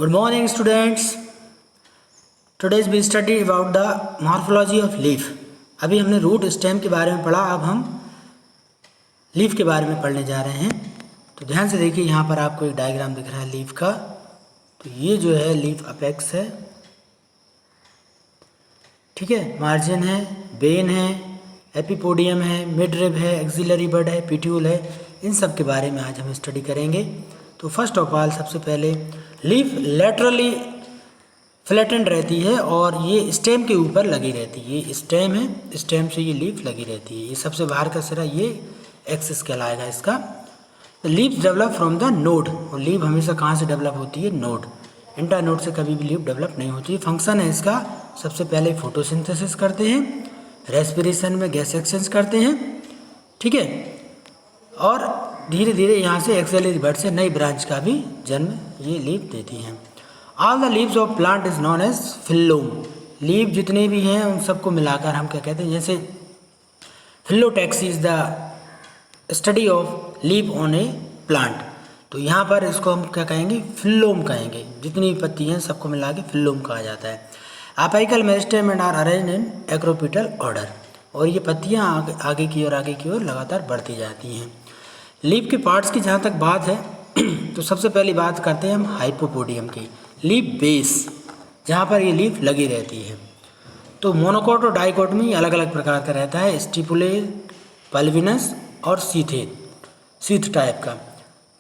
Good morning, students. Today we study about the morphology of leaf. अभी हमने root stem के बारे में पढ़ा, अब हम लीफ के बारे में पढ़ने जा रहे हैं। तो ध्यान से देखिए, यहाँ पर आपको एक डायग्राम दिख रहा है लीफ का। तो ये जो है लीफ अपेक्स है, ठीक है, मार्जिन है, बेन है, एपिपोडियम है, मिड रिब है, एक्सिलरी बड है, पिट्यूल है। इन सब के बारे में आज हम स्टडी करेंगे। तो फर्स्ट ऑफ ऑल सबसे पहले लीफ लेटरली फ्लैटेंड रहती है और ये स्टेम के ऊपर लगी रहती है। ये स्टेम है, स्टेम से ये लीफ लगी रहती है। ये सबसे बाहर का सिरा ये एक्सिस कहलाएगा इसका। Leaf develop from the node, और लीफ हमेशा कहाँ से डेवलप होती है? नोड। इंटर नोड से कभी भी लीफ डेवलप नहीं होती है। फंक्शन है इसका, सबसे पहले फोटोसिंथेसिस करते हैं, रेस्पिरेशन में गैस एक्सचेंज करते हैं, ठीक है, और धीरे धीरे यहाँ से एक्सिलरी बड से नई ब्रांच का भी जन्म ये लीफ देती हैं। All the leaves of plant is known as phyllome. Leaf जितने भी हैं उन सबको मिलाकर हम क्या कहते हैं? जैसे phyllotaxy is the study of leaf on a plant. तो यहाँ पर इसको हम क्या कहेंगे? फिल्लोम कहेंगे। जितनी भी पत्ती हैं सबको मिला के फिल्लोम कहा जाता है। Apical meristem and are arranged in acropetal order, और ये पत्तियाँ आगे की ओर लगातार बढ़ती जाती हैं। लीफ के पार्ट्स की जहाँ तक बात है तो सबसे पहली बात करते हैं हम हाइपोपोडियम की। लीफ बेस, जहाँ पर ये लीफ लगी रहती है। तो मोनोकोट और डाइकोट में अलग अलग प्रकार का रहता है, स्टिपुलेट, पल्विनस और सीथ टाइप का।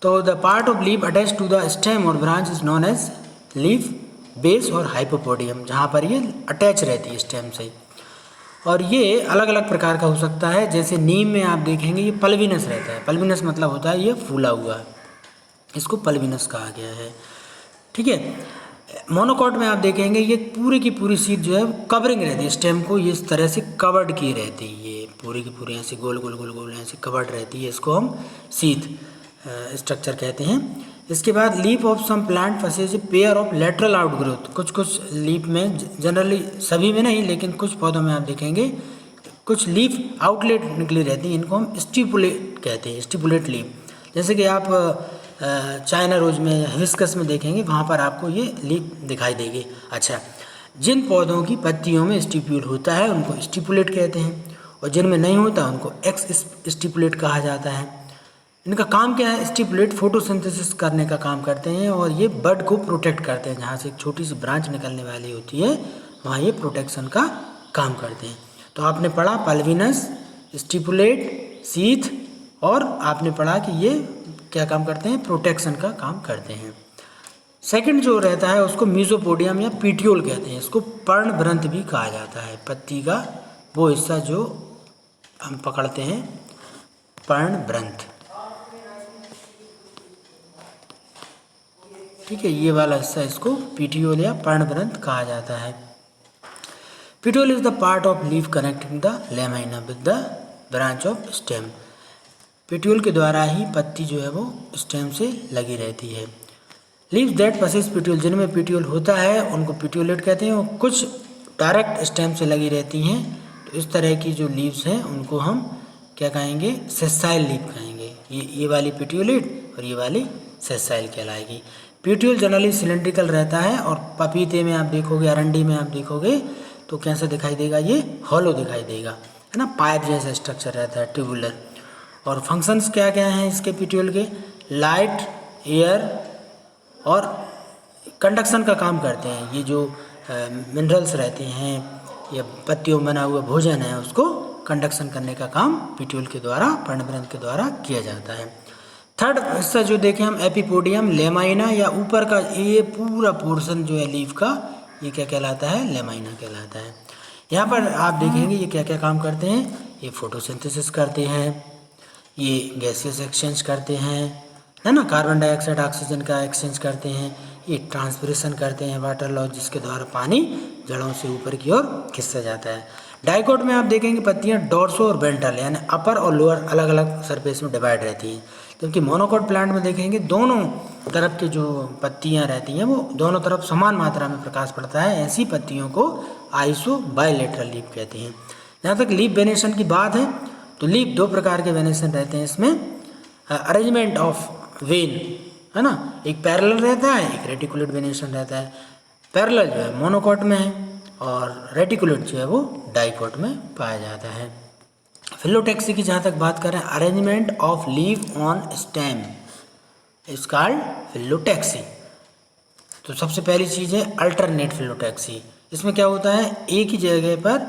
तो the part of leaf attach to the stem और branch is known as leaf base और हाइपोपोडियम, जहाँ पर ये अटैच रहती है स्टेम से। और ये अलग अलग प्रकार का हो सकता है। जैसे नीम में आप देखेंगे ये पल्विनस रहता है। पल्विनस मतलब होता है ये फूला हुआ, इसको पल्विनस कहा गया है, ठीक है। मोनोकोट में आप देखेंगे ये पूरी की पूरी सीट जो है कवरिंग रहती है, स्टेम को ये इस तरह से कवर्ड की रहती है। ये पूरी की पूरी ऐसे गोल गोल गोल गोल ऐसे कवर्ड रहती है, इसको हम सीथ स्ट्रक्चर कहते हैं। इसके बाद leaf of some plant faces a pair of lateral outgrowth. कुछ लीफ में, जनरली सभी में नहीं लेकिन कुछ पौधों में आप देखेंगे कुछ लीफ आउटलेट निकली रहती है, इनको हम स्टिपुलेट कहते हैं, स्टिपुलेट लीफ। जैसे कि आप चाइना रोज में, हिबिस्कस में देखेंगे, वहाँ पर आपको ये लीफ दिखाई देगी। अच्छा, जिन पौधों की पत्तियों में स्टिप्यूल होता है उनको स्टिपुलेट कहते हैं, और जिनमें नहीं होता उनको एक्स स्टिपुलेट कहा जाता है। इनका काम क्या है? स्टिपुलेट फोटोसिंथेसिस करने का काम करते हैं, और ये बड को प्रोटेक्ट करते हैं। जहाँ से एक छोटी सी ब्रांच निकलने वाली होती है वहाँ ये प्रोटेक्शन का काम करते हैं। तो आपने पढ़ा पल्विनस, स्टिपुलेट, सीथ, और आपने पढ़ा कि ये क्या काम करते हैं? प्रोटेक्शन का काम करते हैं। सेकंड जो रहता है उसको मीजोपोडियम या पीटियोल कहते हैं। इसको पर्णवृंत भी कहा जाता है। पत्ती का वो हिस्सा जो हम पकड़ते हैं, पर्णवृंत, ठीक है, ये वाला हिस्सा इसको पीटियोल या पर्णवृंत कहा जाता है। Petiole is the part of leaf connecting the lamina with the branch of stem. Petiole के द्वारा ही पत्ती जो है वो स्टेम से लगी रहती है। लीव्स दैट पसेस पीटियोल, जिनमें पीटियोल होता है उनको पीटियोलेट कहते हैं, और कुछ डायरेक्ट स्टेम से लगी रहती हैं। तो इस तरह की जो लीव्स हैं उनको हम क्या कहेंगे? सेसाइल लीफ कहेंगे। ये वाली पीटियोलेट और ये वाली सेसाइल कहलाएगी। पीटियोल जनरली सिलेंड्रिकल रहता है, और पपीते में आप देखोगे, अरंडी में आप देखोगे तो कैसा दिखाई देगा? ये हॉलो दिखाई देगा, है ना, पाइप जैसा स्ट्रक्चर रहता है, ट्यूबुलर। और फंक्शंस क्या क्या हैं इसके पीटियोल के? लाइट, एयर और कंडक्शन का काम करते हैं। ये जो मिनरल्स रहते हैं या पत्तियों में बना हुआ भोजन है उसको कंडक्शन करने का काम पीटियोल के द्वारा, पर्णवृंत के द्वारा किया जाता है। थर्ड हिस्सा जो देखें हम, एपिपोडियम, लेमाइना, या ऊपर का ये पूरा पोर्शन जो है लीफ का, ये क्या कहलाता है? लेमाइना कहलाता है। यहाँ पर आप देखेंगे ये क्या क्या काम करते हैं? ये फोटोसिंथेसिस करते हैं, ये गैसेस एक्सचेंज करते हैं, है ना, कार्बन डाइऑक्साइड ऑक्सीजन का एक्सचेंज करते हैं, ये ट्रांसपिरेशन करते हैं, वाटर लॉस, जिसके द्वारा पानी जड़ों से ऊपर की ओर खिंचता जाता है। डाइकोट में आप देखेंगे पत्तियाँ डोर्सो और वेंट्रल यानी अपर और लोअर अलग अलग सरफेस में डिवाइड रहती हैं, जबकि मोनोकोट प्लांट में देखेंगे दोनों तरफ के जो पत्तियाँ रहती हैं वो दोनों तरफ समान मात्रा में प्रकाश पड़ता है। ऐसी पत्तियों को आइसो बायलेटरल लीफ कहते हैं। जहाँ तक लीफ वेनेशन की बात है तो लीफ दो प्रकार के वेनेशन रहते हैं इसमें। अरेंजमेंट ऑफ वेन है ना। एक पैरेलल रहता है, एक रेटिकुलेट वेनेशन रहता है। पैरेलल जो है मोनोकॉट में है और रेटिकुलेट जो है वो डाइकॉट में पाया जाता है। फिलोटैक्सी की जहाँ तक बात करें, arrangement of leaf on stem is called phyllotaxy. तो सबसे पहली चीज़ है अल्टरनेट फिलोटैक्सी। इसमें क्या होता है, एक ही जगह पर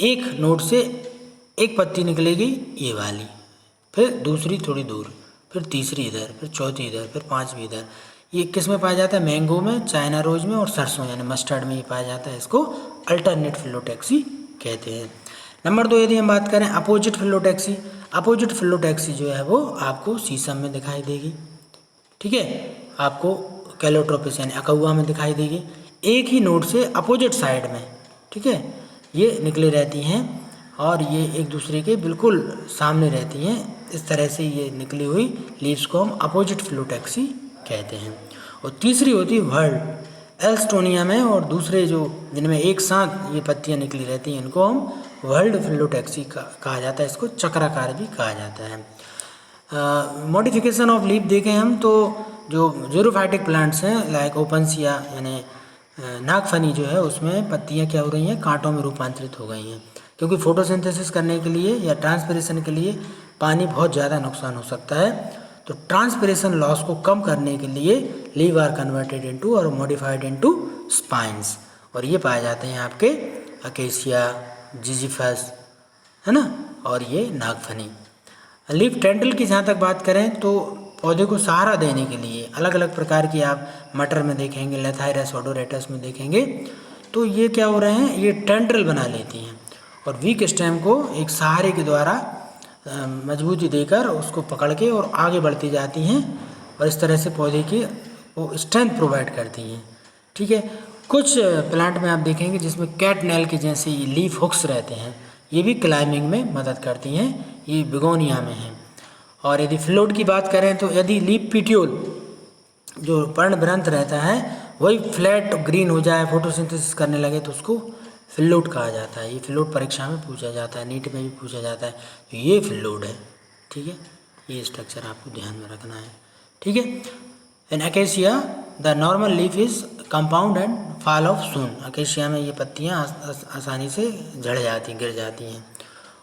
एक नोड से एक पत्ती निकलेगी ये वाली, फिर दूसरी थोड़ी दूर, फिर तीसरी इधर, फिर चौथी इधर, फिर पांचवी इधर। ये किस में पाया जाता है, मैंगो में, चाइना रोज में और सरसों यानी मस्टर्ड में ये पाया जाता है। इसको अल्टरनेट फिलोटैक्सी कहते हैं। नंबर 2 यदि हम बात करें अपोजिट फिलोटैक्सी, अपोजिट फिलोटैक्सी जो है वो आपको शीशम में दिखाई देगी, ठीक है, आपको कैलोट्रोपिस यानी अकौआ में दिखाई देगी। एक ही नोड से अपोजिट साइड में, ठीक है, ये निकले रहती हैं और ये एक दूसरे के बिल्कुल सामने रहती हैं। इस तरह से ये निकली हुई लीव्स को हम अपोजिट फिलोटैक्सी कहते हैं। और तीसरी होती है वर्ल्ड एल्स्टोनिया में, और दूसरे जो जिनमें एक साथ ये पत्तियां निकली रहती हैं इनको हम वर्ल्ड फिलोटैक्सी कहा जाता है। इसको चक्राकार भी कहा जाता है। मॉडिफिकेशन ऑफ लीफ देखें हम तो जो ज़ीरोफाइटिक प्लांट्स हैं लाइक ओपनसिया यानी नागफनी जो है उसमें पत्तियां क्या हो रही हैं, कांटों में रूपांतरित हो गई हैं, क्योंकि फोटोसिंथेसिस करने के लिए या ट्रांसपिरेशन के लिए पानी बहुत ज़्यादा नुकसान हो सकता है। तो ट्रांसपिरेशन लॉस को कम करने के लिए लीव आर कन्वर्टेड इनटू और मॉडिफाइड इनटू स्पाइंस, और ये पाए जाते हैं आपके अकेसिया, जिजीफस, है ना, और ये नागफनी। लीफ टेंड्रिल की जहाँ तक बात करें तो पौधे को सहारा देने के लिए अलग अलग प्रकार की आप मटर में देखेंगे, लेथाइरस ओडोरेटस में देखेंगे, तो ये क्या हो रहे हैं, ये टेंड्रिल बना लेती हैं और वीक स्टेम को एक सहारे के द्वारा मजबूती देकर उसको पकड़ के और आगे बढ़ती जाती हैं और इस तरह से पौधे की वो स्ट्रेंथ प्रोवाइड करती हैं, ठीक है। कुछ प्लांट में आप देखेंगे जिसमें कैट नेल के जैसे ये लीफ हुक्स रहते हैं, ये भी क्लाइंबिंग में मदद करती हैं, ये बिगोनिया में है। और यदि फ्लोट की बात करें तो यदि लीफ पिट्यूल जो पर्णभ्रंथ रहता है वही फ्लैट ग्रीन हो जाए, फोटोसिंथेसिस करने लगे, तो उसको फ्लोट कहा जाता है। ये फ्लोट परीक्षा में पूछा जाता है, नीट में भी पूछा जाता है, तो ये फ्लोट है, ठीक है। ये स्ट्रक्चर आपको ध्यान में रखना है, ठीक है। In acacia the normal leaf is compound and fall off soon. Acacia में ये पत्तियाँ आसानी से झड़ जाती, गिर जाती हैं।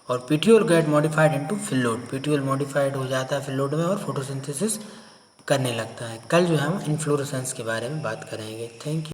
और पिट्यूल गेट मॉडिफाइड इनटू फिलोट, पिट्यूल मॉडिफाइड हो जाता है फिलोट में और फोटोसिंथेसिस करने लगता है। कल जो है हम इन्फ्लोरेसेंस के बारे में बात करेंगे। Thank you.